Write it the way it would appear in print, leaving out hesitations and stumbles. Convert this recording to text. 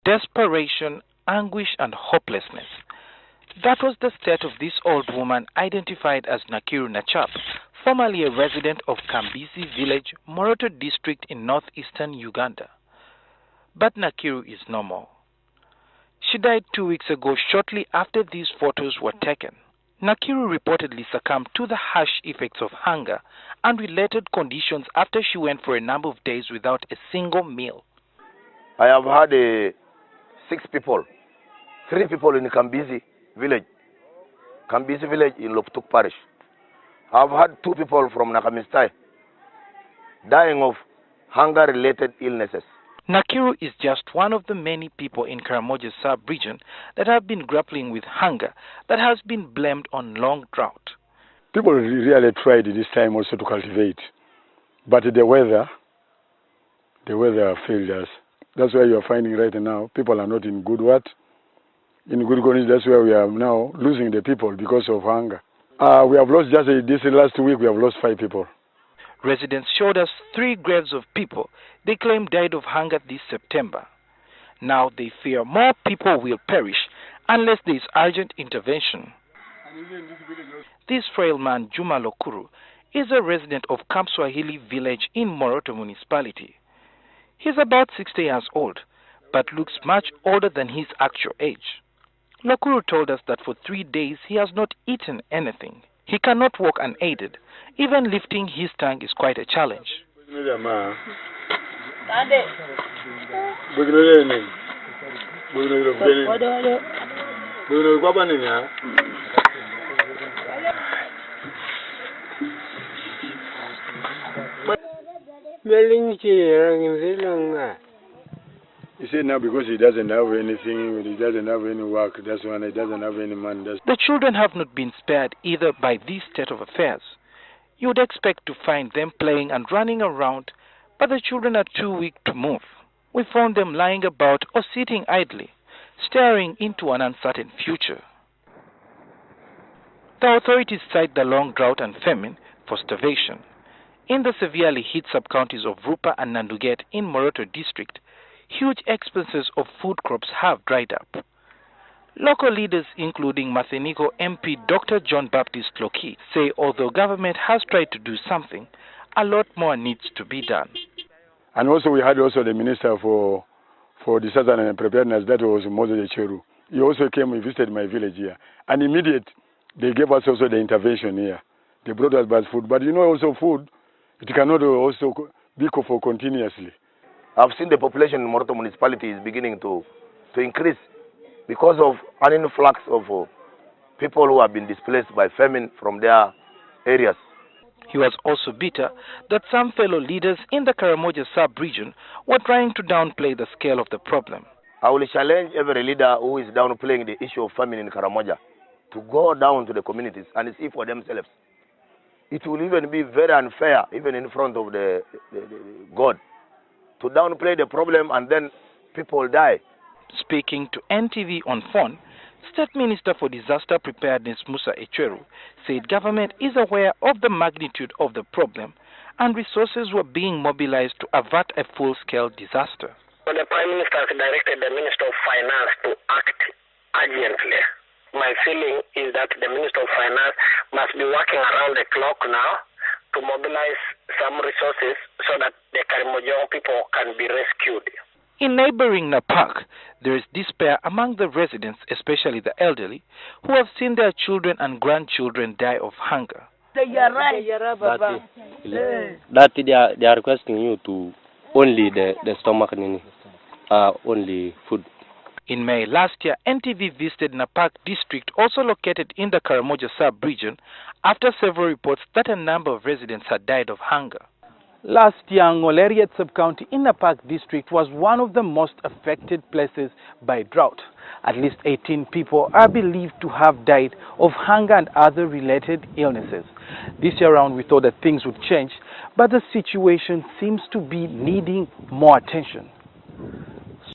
desperation, anguish, and hopelessness. That was the state of this old woman identified as Nakiru Nachap, formerly a resident of Kambisi village, Moroto district in northeastern Uganda. But Nakiru is no more. She died 2 weeks ago shortly after these photos were taken. Nakiru reportedly succumbed to the harsh effects of hunger and related conditions after she went for a number of days without a single meal. I have had 6 people, 3 people in Kambisi village in Loptuk parish. I've had 2 people from Nakamistai dying of hunger-related illnesses. Nakiru is just one of the many people in Karamoja sub-region that have been grappling with hunger that has been blamed on long drought. People really tried this time also to cultivate, but the weather failed us. That's why you are finding right now people are not in good condition. That's why we are now losing the people because of hunger. We have lost just this last week. We have lost 5 people. Residents showed us 3 graves of people they claim died of hunger this September. Now they fear more people will perish unless there is urgent intervention. This frail man, Juma Lokuru, is a resident of Camp Swahili village in Moroto municipality. He's about 60 years old, but looks much older than his actual age. Lokuru told us that for 3 days he has not eaten anything. He cannot walk unaided. Even lifting his tongue is quite a challenge. He said now because he doesn't have anything, he doesn't have any work, that's why he doesn't have any money. The children have not been spared either by this state of affairs. You would expect to find them playing and running around, but the children are too weak to move. We found them lying about or sitting idly, staring into an uncertain future. The authorities cite the long drought and famine for starvation. In the severely hit sub-counties of Rupa and Nanduget in Moroto district, huge expenses of food crops have dried up. Local leaders, including Matheniko MP Dr. John Baptist Loki, say although government has tried to do something, a lot more needs to be done. And also we had also the Minister for Disaster and Preparedness, that was Moses Echeru. He also came and visited my village here. And immediately they gave us also the intervention here. They brought us back food. But you know also food, it cannot also be for continuously. I've seen the population in Moroto municipality is beginning to increase because of an influx of people who have been displaced by famine from their areas. He was also bitter that some fellow leaders in the Karamoja sub-region were trying to downplay the scale of the problem. I will challenge every leader who is downplaying the issue of famine in Karamoja to go down to the communities and see for themselves. It will even be very unfair, even in front of the God, to downplay the problem and then people die. Speaking to NTV on phone, State Minister for Disaster Preparedness Musa Echeru said government is aware of the magnitude of the problem and resources were being mobilized to avert a full-scale disaster. So the Prime Minister has directed the Minister of Finance to act urgently. My feeling is that the Minister of Finance must be working around the clock now to mobilize some resources so that the Karamoja people can be rescued. In neighboring Napak, there is despair among the residents, especially the elderly, who have seen their children and grandchildren die of hunger. That they are requesting you to only the stomach, only food. In May last year, NTV visited Napak district, also located in the Karamoja sub-region, after several reports that a number of residents had died of hunger. Last year, Ngoleriet sub-county in Napak district was one of the most affected places by drought. At least 18 people are believed to have died of hunger and other related illnesses. This year around, we thought that things would change, but the situation seems to be needing more attention.